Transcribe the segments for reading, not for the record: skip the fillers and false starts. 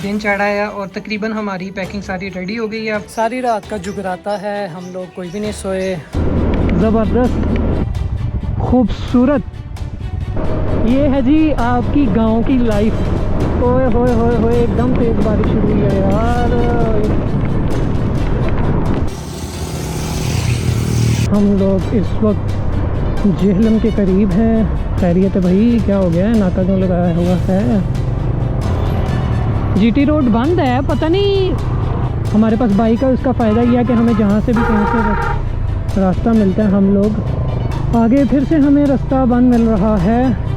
दिन चढ़ाया और तकरीबन हमारी पैकिंग सारी रेडी हो गई है। अब सारी रात का जुगराता है, हम लोग कोई भी नहीं सोए। ज़बरदस्त खूबसूरत ये है जी आपकी गांव की लाइफ। ओए होए होए होए एकदम तेज़ बारिश शुरू हुई है यार। हम लोग इस वक्त जेहलम के करीब हैं। खैरियत है भाई, क्या हो गया है, नाका क्यों लगाया हुआ है? जीटी रोड बंद है, पता नहीं। हमारे पास बाइक है, उसका फ़ायदा यह है कि हमें जहाँ से भी कहीं से रास्ता मिलता है हम लोग आगे। फिर से हमें रास्ता बंद मिल रहा है।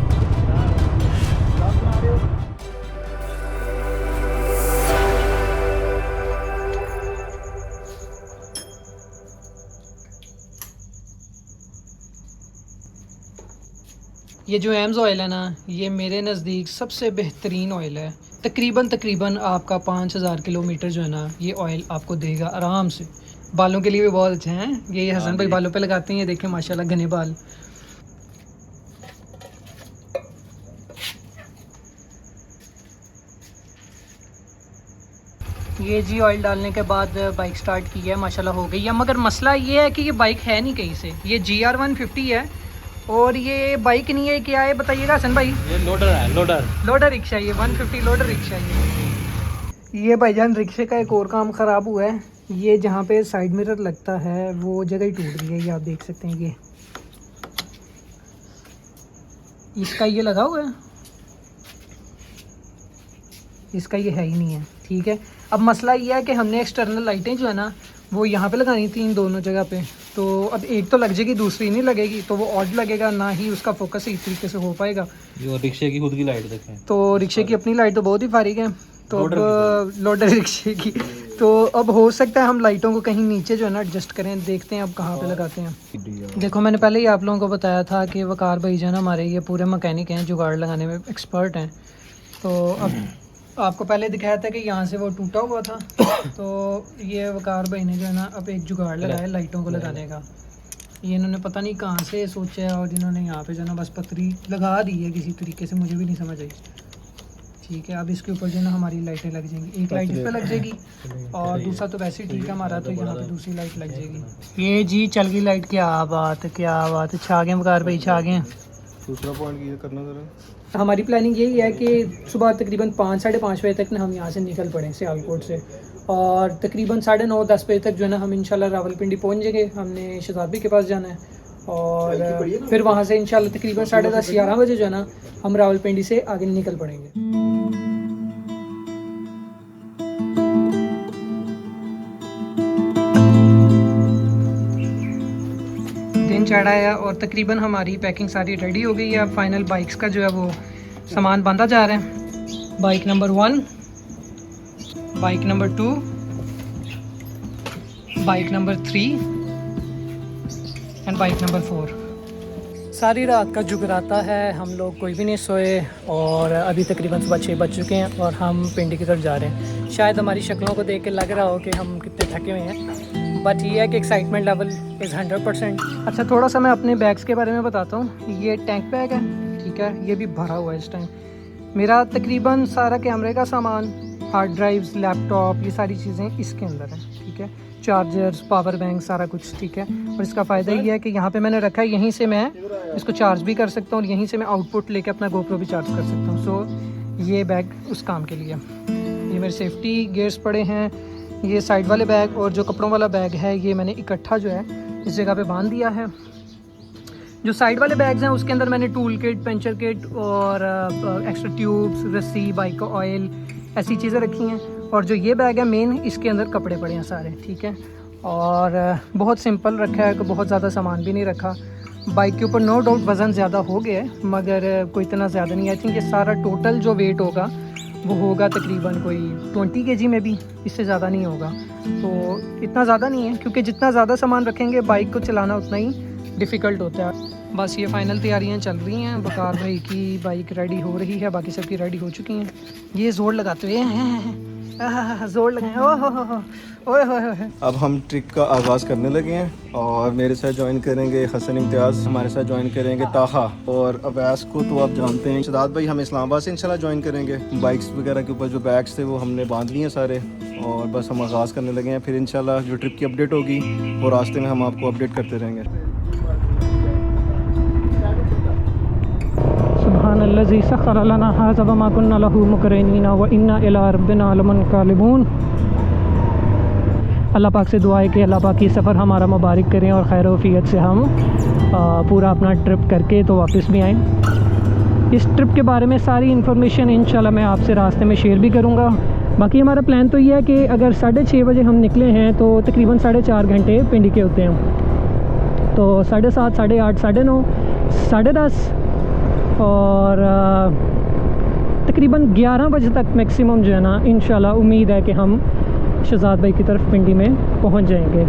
ये जो एम्स ऑयल है ना, ये मेरे नज़दीक सबसे बेहतरीन ऑयल है। तकरीबन आपका 5000 किलोमीटर जो है ना, ये ऑयल आपको देगा आराम से। बालों के लिए भी बहुत अच्छे हैं ये हसन भाई बालों पे लगाते हैं। ये देखें माशाल्लाह घने बाल। ये जी ऑयल डालने के बाद बाइक स्टार्ट की है, माशाल्लाह हो गई है। मगर मसला ये है कि ये बाइक है नहीं कहीं से। ये GR150 है और ये बाइक नहीं है। क्या है बताइएगा हसन भाई? ये लोडर है, लोडर रिक्शा। ये 150 लोडर रिक्शा। ये भाईजान रिक्शे का एक और काम ख़राब हुआ है। ये जहाँ पे साइड मिरर लगता है वो जगह ही टूट रही है, ये आप देख सकते हैं। ये इसका ये लगा हुआ है, इसका ये है ही नहीं है। ठीक है, अब मसला ये है कि हमने एक्सटर्नल लाइटें जो है ना वो यहाँ पे लगानी थी इन दोनों जगह पे। तो अब एक तो लग जाएगी, दूसरी नहीं लगेगी, तो वो ऑड लगेगा, ना ही उसका फोकस इस तरीके से हो पाएगा। जो रिक्शे की खुद की लाइट देखें, तो रिक्शे की अपनी लाइट तो बहुत ही फारिग है। तो अब लोडर रिक्शे की, तो अब हो सकता है हम लाइटों को कहीं नीचे जो है ना एडजस्ट करें। देखते हैं अब कहाँ पे लगाते हैं। देखो मैंने पहले ही आप लोगों को बताया था कि वकार भाई जो है ना हमारे ये पूरे मैकेनिक हैं, जुगाड़ लगाने में एक्सपर्ट हैं। तो अब आपको पहले दिखाया था कि यहाँ से वो टूटा हुआ था। तो ये वकार भाई ने जो है ना अब एक जुगाड़ लगाया लाइटों को लगाने का। ये इन्होंने पता नहीं कहाँ से सोचा है और इन्होंने यहाँ पे जो है ना बस पतरी लगा दी है किसी तरीके से, मुझे भी नहीं समझ आई। ठीक है, अब इसके ऊपर जो है ना हमारी लाइटें लग जाएंगी। एक लाइट इस पे लग जाएगी और दूसरा तो वैसे ही ठीक है हमारा, तो यहाँ पे दूसरी लाइट लग जाएगी। ये जी चल गई लाइट। क्या बात है, क्या बात है, छा गए वकार भाई, छा गए। दूसरा पॉइंट ये करना जरा। हमारी प्लानिंग यही है कि सुबह तकरीबन 5 साढ़े 5 बजे तक ना हम यहाँ से निकल पड़े सियालकोट से, और तकरीबन 9:30 10 बजे तक जो है ना हम इंशाल्लाह रावलपिंडी पहुँच जाएंगे। हमने शहजादी के पास जाना है और फिर वहाँ से इंशाल्लाह तकरीबन 10:30 11 बजे जो है ना हम रावलपिंडी से आगे निकल पड़ेंगे। दिन चढ़ाया और तकरीबन हमारी पैकिंग सारी रेडी हो गई है। अब फाइनल बाइक्स का जो है वो सामान बांधा जा रहा है। Bike number 1, bike number 2, bike number 3 and bike number 4। सारी रात का जुगराता है, हम लोग कोई भी नहीं सोए और अभी तकरीबन सुबह 6 बज चुके हैं और हम पिंडी की तरफ जा रहे हैं। शायद हमारी शक्लों को देख के लग रहा हो कि हम कितने थके हुए हैं, बट ये है कि एक्साइटमेंट लेवल इज़ 100%। अच्छा, थोड़ा सा मैं अपने बैग्स के बारे में बताता हूँ। ये टैंक बैग है, ठीक है, ये भी भरा हुआ है इस टाइम। मेरा तकरीबन सारा कैमरे का सामान, हार्ड ड्राइव्स, लैपटॉप, ये सारी चीज़ें इसके अंदर हैं। ठीक है, चार्जर्स, पावर बैंक, सारा कुछ ठीक है। और इसका फ़ायदा ये है कि यहाँ पे मैंने रखा है, यहीं से मैं इसको चार्ज भी कर सकता हूँ और यहीं से मैं आउटपुट लेके अपना गोप्रो भी चार्ज कर सकता हूँ। सो ये बैग उस काम के लिए। ये मेरे सेफ्टी गियर्स पड़े हैं। ये साइड वाले बैग और जो कपड़ों वाला बैग है ये मैंने इकट्ठा जो है इस जगह पे बांध दिया है। जो साइड वाले बैग्स हैं उसके अंदर मैंने टूल किट, पंचर किट और एक्स्ट्रा ट्यूब्स, रस्सी, बाइक का ऑयल, ऐसी चीज़ें रखी हैं। और जो ये बैग है मेन, इसके अंदर कपड़े पड़े हैं सारे। ठीक है, और बहुत सिंपल रखा है, बहुत ज़्यादा सामान भी नहीं रखा। बाइक के ऊपर नो डाउट वज़न ज़्यादा हो गया है, मगर कोई इतना ज़्यादा नहीं। आई थिंक ये सारा टोटल जो वेट होगा वो होगा तकरीबन कोई 20 kg में भी, इससे ज़्यादा नहीं होगा। तो इतना ज़्यादा नहीं है, क्योंकि जितना ज़्यादा सामान रखेंगे बाइक को चलाना उतना ही डिफ़िकल्ट होता है। बस ये फ़ाइनल तैयारियां चल रही हैं। वकार भाई की बाइक रेडी हो रही है, बाकी सबकी रेडी हो चुकी हैं। ये ज़ोर लगाते हुए हैं, जोर लगाए। ओए होए। अब हम ट्रिप का आगाज़ करने लगे हैं और मेरे साथ ज्वाइन करेंगे हसन इम्तियाज़, हमारे साथ ज्वाइन करेंगे ताहा और अवैस को तो आप जानते हैं। शदाद भाई हम इस्लामाबाद से इंशाल्लाह ज्वाइन करेंगे। बाइक्स वगैरह के ऊपर जो बैग्स थे वो हमने बांध लिए हैं सारे और बस हम आगाज़ करने लगे हैं। फिर इंशाल्लाह जो ट्रिप की अपडेट होगी वो रास्ते में हम आपको अपडेट करते रहेंगे। सुब्हानल्लज़ी सख़्ख़र लना हाज़ा वमा कुन्ना लहू मुक़रिनीन व इन्ना इला रब्बिना लमुनक़लिबून। अल्लाह पाक से दुआ है कि अल्लाह पाक की सफ़र हमारा मुबारक करें और खैर वफ़ियत से हम पूरा अपना ट्रिप करके तो वापस भी आएँ। इस ट्रिप के बारे में सारी इन्फॉर्मेशन इंशाल्लाह मैं आपसे रास्ते में शेयर भी करूँगा। बाकी हमारा प्लान तो ये है कि अगर 6:30 बजे हम निकले हैं तो तकरीबन 4.5 घंटे पिंडी के होते हैं। तो 7:30, 8:30, 9:30, 10:30 और तकरीबन 11 बजे तक मैक्सिमम जो है ना इंशाल्लाह उम्मीद है कि हम शहजाद भाई की तरफ पिंडी में पहुंच जाएंगे।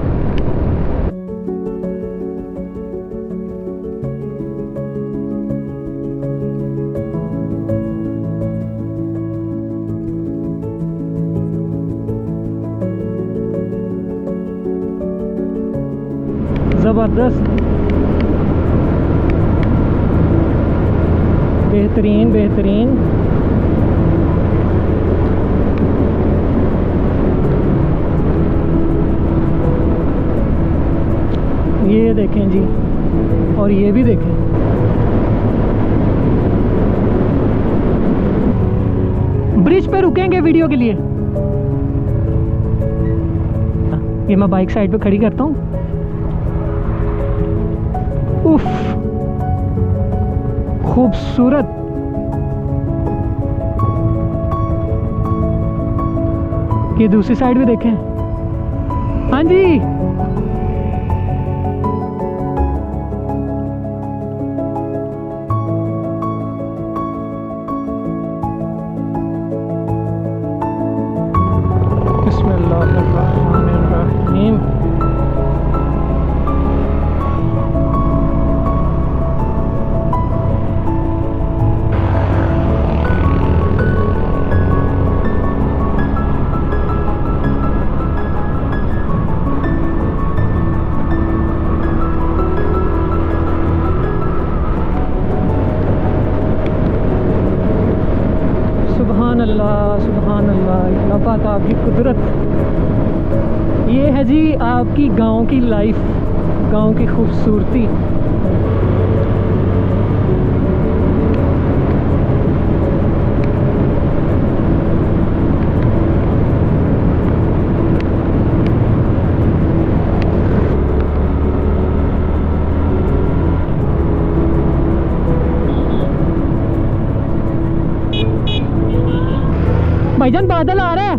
ज़बरदस्त, बेहतरीन बेहतरीन। ये देखें जी, और ये भी देखें। ब्रिज पे रुकेंगे वीडियो के लिए। ये मैं बाइक साइड पे खड़ी करता हूँ। उफ, खूबसूरत। ये दूसरी साइड भी देखें। हाँ जी, बिस्मिल्लाहिर्रहमानिर्रहीम। सुभान अल्लाह, अल्लाह पाक आपकी कुदरत। ये है जी आपकी गांव की लाइफ, गांव की खूबसूरती। भाईजान बादल आ रहा है।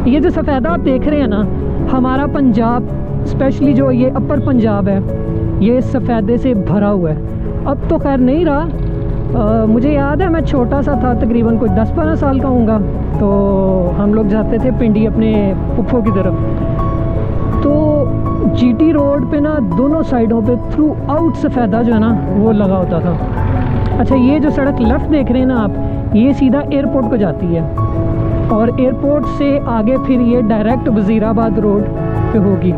ये जो सफ़ेदा आप देख रहे हैं ना, हमारा पंजाब स्पेशली जो ये अपर पंजाब है ये सफ़ेदे से भरा हुआ है। अब तो खैर नहीं रहा। मुझे याद है मैं छोटा सा था, तकरीबन कोई 10-12 साल का होऊंगा, तो हम लोग जाते थे पिंडी अपने पुप्पो की तरफ। तो जीटी रोड पे ना दोनों साइडों पे थ्रू आउट सफ़ेदा जो है ना वो लगा होता था। अच्छा, ये जो सड़क लेफ़्ट देख रहे हैं ना आप, ये सीधा एयरपोर्ट को जाती है और एयरपोर्ट से आगे फिर ये डायरेक्ट वज़ीराबाद रोड पे होगी।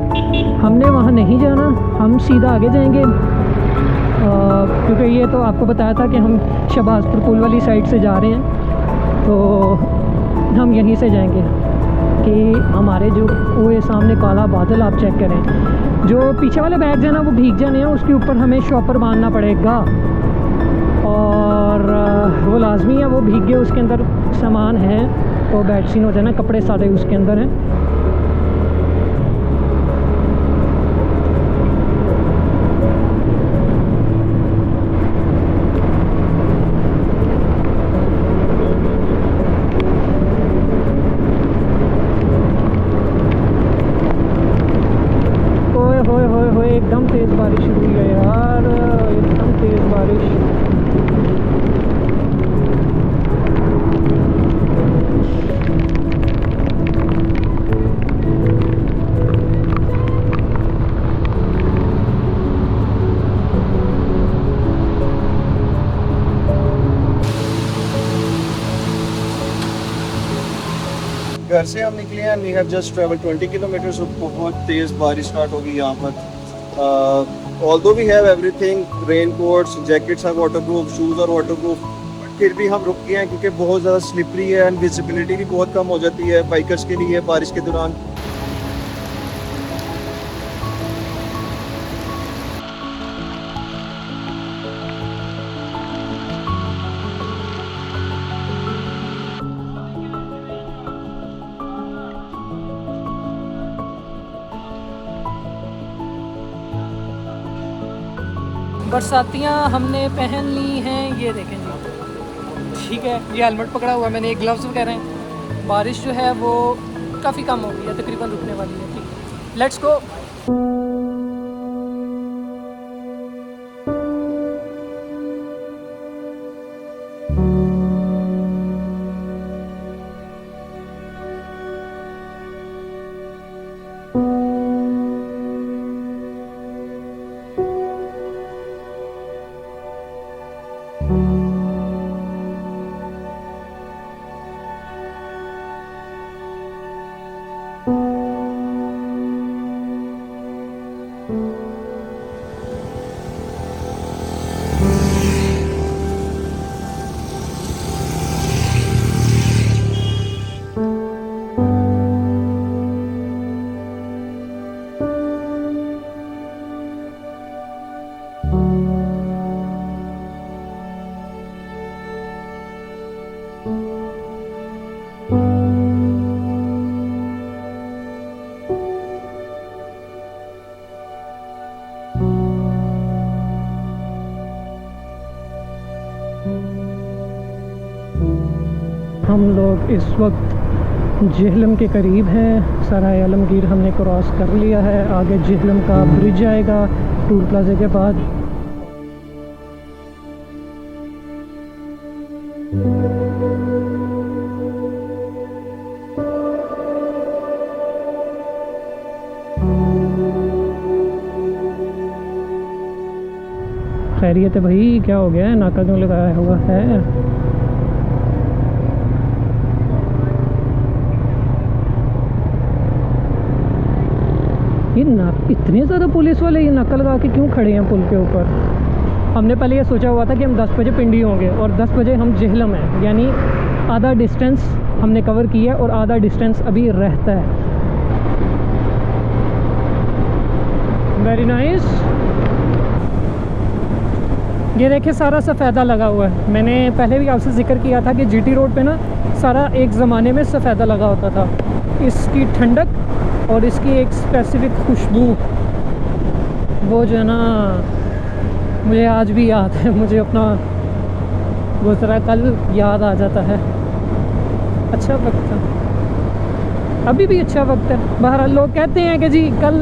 हमने वहाँ नहीं जाना, हम सीधा आगे जाएंगे क्योंकि ये तो आपको बताया था कि हम शहबाजपुर पुल वाली साइड से जा रहे हैं, तो हम यहीं से जाएंगे। कि हमारे जो वो ये सामने काला बादल आप चेक करें, जो पीछे वाले बैग हैं ना वो भीग जाने हैं, उसके ऊपर हमें शॉपर बांधना पड़ेगा और वो लाजमी है, वो भीग गए, उसके अंदर सामान है तो बेड सीन हो जाए ना, कपड़े सारे उसके अंदर हैं। ओए एकदम तेज़ बारिश हुई है यार, एकदम तेज़ बारिश। घर से हम निकले हैं, we have just travel 20 kilometre, so बहुत तेज़ बारिश स्टार्ट होगी यहाँ पर। Although we have everything, raincoats, jackets are waterproof, shoes are waterproof, फिर भी हम रुक गए हैं क्योंकि बहुत ज़्यादा स्लिपरी है एंड विजिबिलिटी भी बहुत कम हो जाती है बाइकर्स के लिए बारिश के दौरान। बरसातियाँ हमने पहन ली हैं, ये देखें जी, ठीक है। ये हेलमेट पकड़ा हुआ है मैंने, ग्लव्स वगैरह हैं। बारिश जो है वो काफ़ी कम हो गई है, तकरीबन रुकने वाली है। ठीक, लेट्स गो। हम लोग इस वक्त जेहलम के करीब हैं। सराय आलमगीर हमने क्रॉस कर लिया है। आगे जेहलम का ब्रिज आएगा टूल प्लाजा के बाद। खैरियत है भाई, क्या हो गया है? नाका क्यों लगाया हुआ है? ये इतने ज़्यादा पुलिस वाले ये नाका लगा के क्यों खड़े हैं पुल के ऊपर? हमने पहले ये सोचा हुआ था कि हम 10 बजे पिंडी होंगे और 10 बजे हम जेहलम हैं, यानी आधा डिस्टेंस हमने कवर किया और आधा डिस्टेंस अभी रहता है। Very nice. ये देखिए सारा सफ़ेदा लगा हुआ है। मैंने पहले भी आपसे जिक्र किया था कि जीटी रोड पे ना सारा एक ज़माने में सफ़ेदा लगा होता था। इसकी ठंडक और इसकी एक स्पेसिफिक खुशबू, वो जो है ना, मुझे आज भी याद है। मुझे अपना गुज़रा कल याद आ जाता है। अच्छा वक्त था, अभी भी अच्छा वक्त है। बहरहाल लोग कहते हैं कि जी कल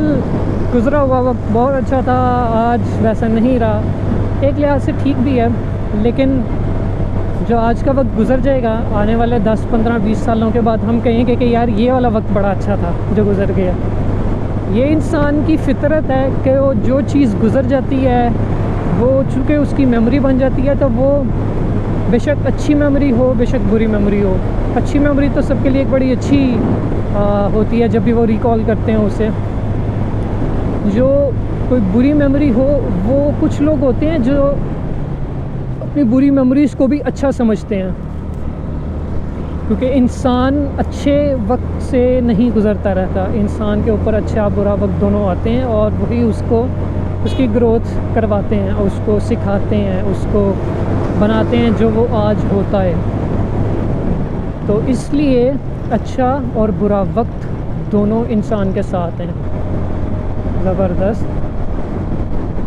गुज़रा हुआ वक्त बहुत अच्छा था, आज वैसा नहीं रहा। एक लिहाज से ठीक भी है, लेकिन जो आज का वक्त गुजर जाएगा आने वाले 10, 15, 20 सालों के बाद हम कहेंगे कि यार ये वाला वक्त बड़ा अच्छा था जो गुज़र गया। ये इंसान की फितरत है कि वो जो चीज़ गुज़र जाती है वो चूँकि उसकी मेमोरी बन जाती है, तो वो बेशक अच्छी मेमोरी हो बेशक बुरी मेमोरी हो। अच्छी मेमोरी तो सबके लिए एक बड़ी अच्छी होती है जब भी वो रिकॉल करते हैं उसे। जो कोई बुरी मेमोरी हो, वो कुछ लोग होते हैं जो अपनी बुरी मेमोरीज़ को भी अच्छा समझते हैं, क्योंकि इंसान अच्छे वक्त से नहीं गुज़रता रहता। इंसान के ऊपर अच्छा बुरा वक्त दोनों आते हैं और वही उसको उसकी ग्रोथ करवाते हैं, उसको सिखाते हैं, उसको बनाते हैं जो वो आज होता है। तो इसलिए अच्छा और बुरा वक्त दोनों इंसान के साथ हैं। ज़बरदस्त।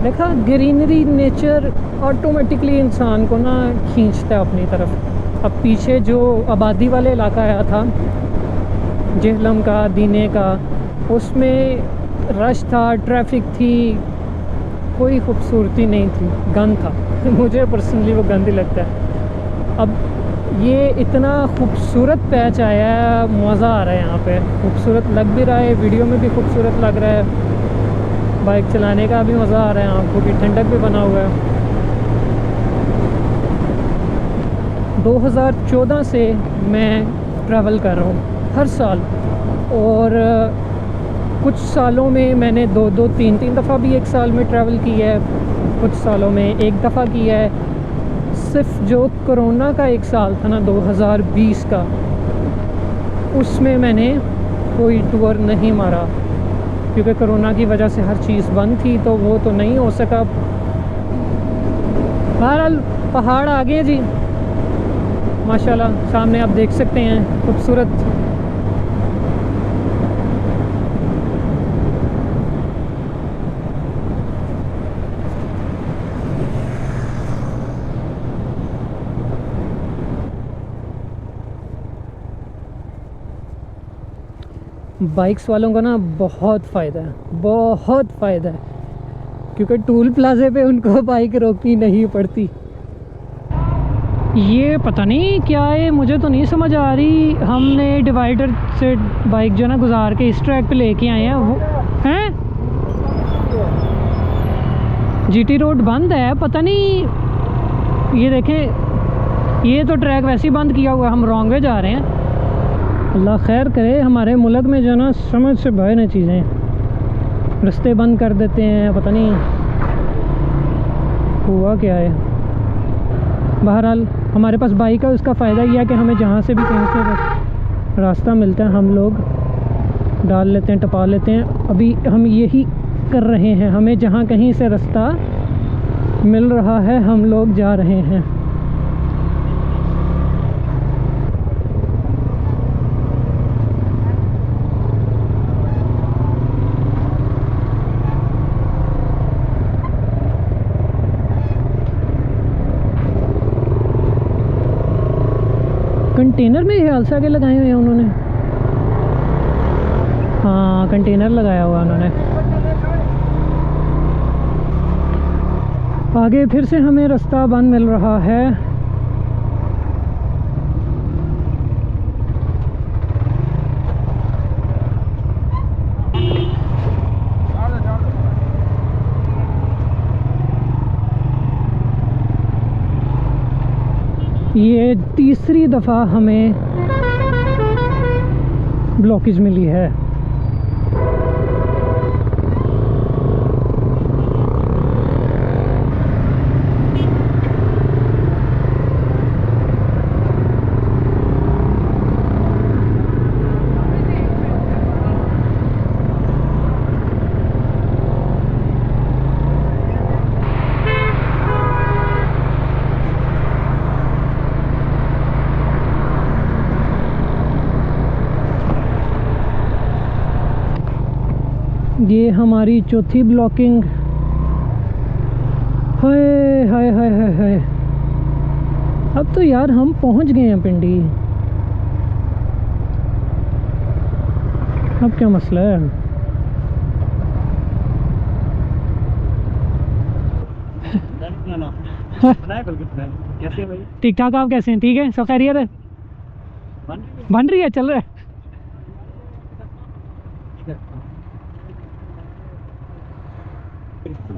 देखा, ग्रीनरी नेचर ऑटोमेटिकली इंसान को ना खींचता है अपनी तरफ। अब पीछे जो आबादी वाले इलाका आया था जेहलम का, दीने का, उसमें रश था, ट्रैफिक थी, कोई खूबसूरती नहीं थी, गंद था। मुझे पर्सनली वो गंद ही लगता है। अब ये इतना खूबसूरत पैच आया है, मज़ा आ रहा है यहाँ पे। खूबसूरत लग भी रहा है, वीडियो में भी खूबसूरत लग रहा है, बाइक चलाने का भी मज़ा आ रहा है, आँखों की ठंडक भी बना हुआ है। 2014 से मैं ट्रैवल कर रहा हूँ हर साल। और कुछ सालों में मैंने 2-2, 3-3 दफ़ा भी एक साल में ट्रैवल किया है, कुछ सालों में एक दफ़ा किया है। सिर्फ जो कोरोना का एक साल था ना 2020 का, उसमें मैंने कोई टूर नहीं मारा क्योंकि कोरोना की वजह से हर चीज़ बंद थी, तो वो तो नहीं हो सका। बहरहाल पहाड़ आ गए जी माशाल्लाह, सामने आप देख सकते हैं, खूबसूरत। बाइक्स वालों का ना बहुत फ़ायदा है, बहुत फ़ायदा है, क्योंकि टूल प्लाजे पे उनको बाइक रोकनी नहीं पड़ती। ये पता नहीं क्या है, मुझे तो नहीं समझ आ रही। हमने डिवाइडर से बाइक जो है ना गुजार के इस ट्रैक पे लेके आए हैं। वो हैं जीटी रोड बंद है, पता नहीं। ये देखें, ये तो ट्रैक वैसे ही बंद किया हुआ है, हम रॉन्ग वे जा रहे हैं। अल्लाह खैर करे, हमारे मुल्क में जो ना समझ से बाहर हैं चीज़ें, रास्ते बंद कर देते हैं, पता नहीं हुआ क्या है। बहरहाल हमारे पास बाइक है, उसका फ़ायदा यह है कि हमें जहाँ से भी कहीं से रास्ता मिलता है हम लोग डाल लेते हैं, टपा लेते हैं। अभी हम यही कर रहे हैं, हमें जहाँ कहीं से रास्ता मिल रहा है हम लोग जा रहे हैं। कंटेनर में हालसा के लगाए हुए हैं उन्होंने, हाँ कंटेनर लगाया हुआ उन्होंने। आगे फिर से हमें रास्ता बंद मिल रहा है। ये तीसरी दफ़ा हमें ब्लॉकेज मिली है। ये हमारी चौथी ब्लॉकिंग। हाय हाय हाय हाय हाय, अब तो यार हम पहुंच गए हैं पिंडी। अब क्या मसला है? ठीक ठाक, आप कैसे हैं? ठीक है, सब खैरियत है? बन रही है, चल रहा है।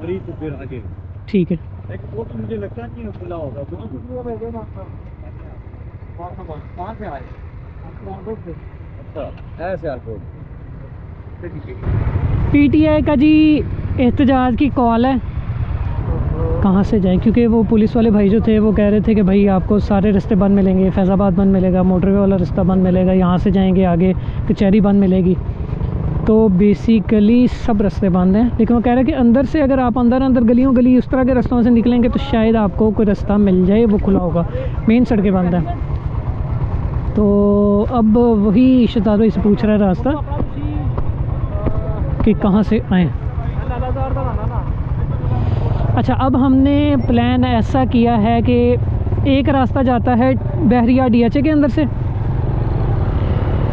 तो फिर आगे ठीक है। एक वो तो मुझे लगता नहीं खुला होगा। कहाँ से आए? अच्छा ऐसे एयरपोर्ट। पीटीआई का जी एहतजाज की कॉल है, कहाँ से जाएं? क्योंकि वो पुलिस वाले भाई जो थे वो कह रहे थे कि भाई आपको सारे रास्ते बंद मिलेंगे, फैज़ाबाद बंद मिलेगा, मोटरवे वाला रास्ता बंद मिलेगा, यहाँ से जाएंगे आगे कचहरी बंद मिलेगी। तो बेसिकली सब रास्ते बंद हैं, लेकिन वो कह रहे हैं कि अंदर से अगर आप अंदर गलियों गली उस तरह के रास्तों से निकलेंगे तो शायद आपको कोई रास्ता मिल जाए, वो खुला होगा। मेन सड़कें बंद हैं। तो अब वही शहजाद भाई से पूछ रहा है रास्ता कि कहाँ से आएँ। अच्छा, अब हमने प्लान ऐसा किया है कि एक रास्ता जाता है बहरिया डीएचए के अंदर से,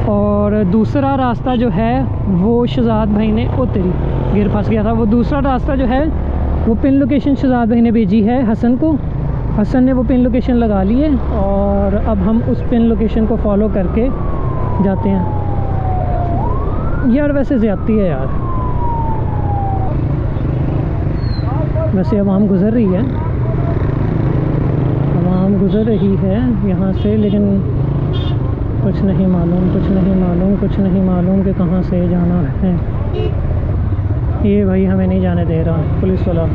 और दूसरा रास्ता जो है वो शहजाद भाई ने, ओ तेरी गिर फंस गया था, वो दूसरा रास्ता जो है वो पिन लोकेशन शहजाद भाई ने भेजी है हसन को। हसन ने वो पिन लोकेशन लगा ली है और अब हम उस पिन लोकेशन को फॉलो करके जाते हैं। यार वैसे ज़्यादती है यार, वैसे आवाम गुज़र रही है, आवाम गुज़र रही है यहाँ से, लेकिन कुछ नहीं मालूम, कुछ नहीं मालूम, कुछ नहीं मालूम कि कहाँ से जाना है। ये भाई हमें नहीं जाने दे रहा पुलिस वाला।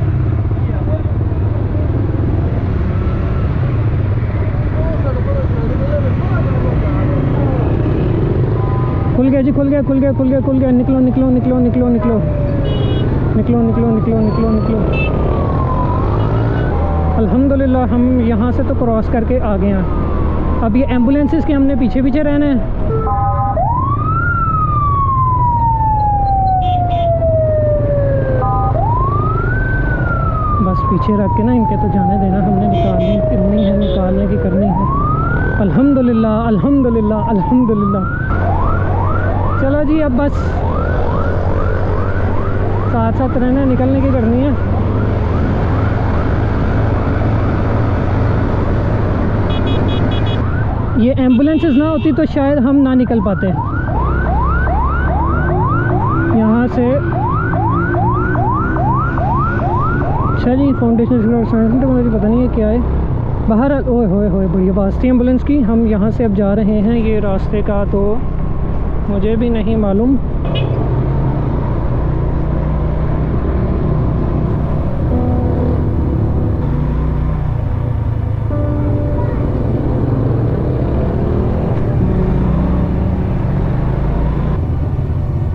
खुल गया जी, खुल गया, खुल गया, खुल गया, खुल गया। निकलो निकलो निकलो निकलो निकलो निकलो निकलो निकलो निकलो निकलो। अल्हम्दुलिल्लाह हम यहाँ से तो क्रॉस करके आ गए हैं। अब ये एम्बुलेंसेस के हमने पीछे पीछे रहना है। बस पीछे रख के ना इनके तो जाने देना, हमने निकालनी करनी है, निकालने की करनी है। अल्हम्दुलिल्लाह अल्हम्दुलिल्लाह अल्हम्दुलिल्लाह। चलो जी अब बस साथ साथ रहना, निकलने की करनी है। ये एम्बुलेंसेस ना होती तो शायद हम ना निकल पाते यहाँ से। अच्छा जी, फाउंडेशन मुझे पता नहीं है क्या है। बाहर ओए होए होए बढ़िया बात थी एम्बुलेंस की। हम यहाँ से अब जा रहे हैं, ये रास्ते का तो मुझे भी नहीं मालूम।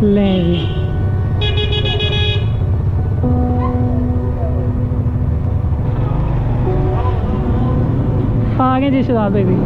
लें जी, आगे जी शराब है गई।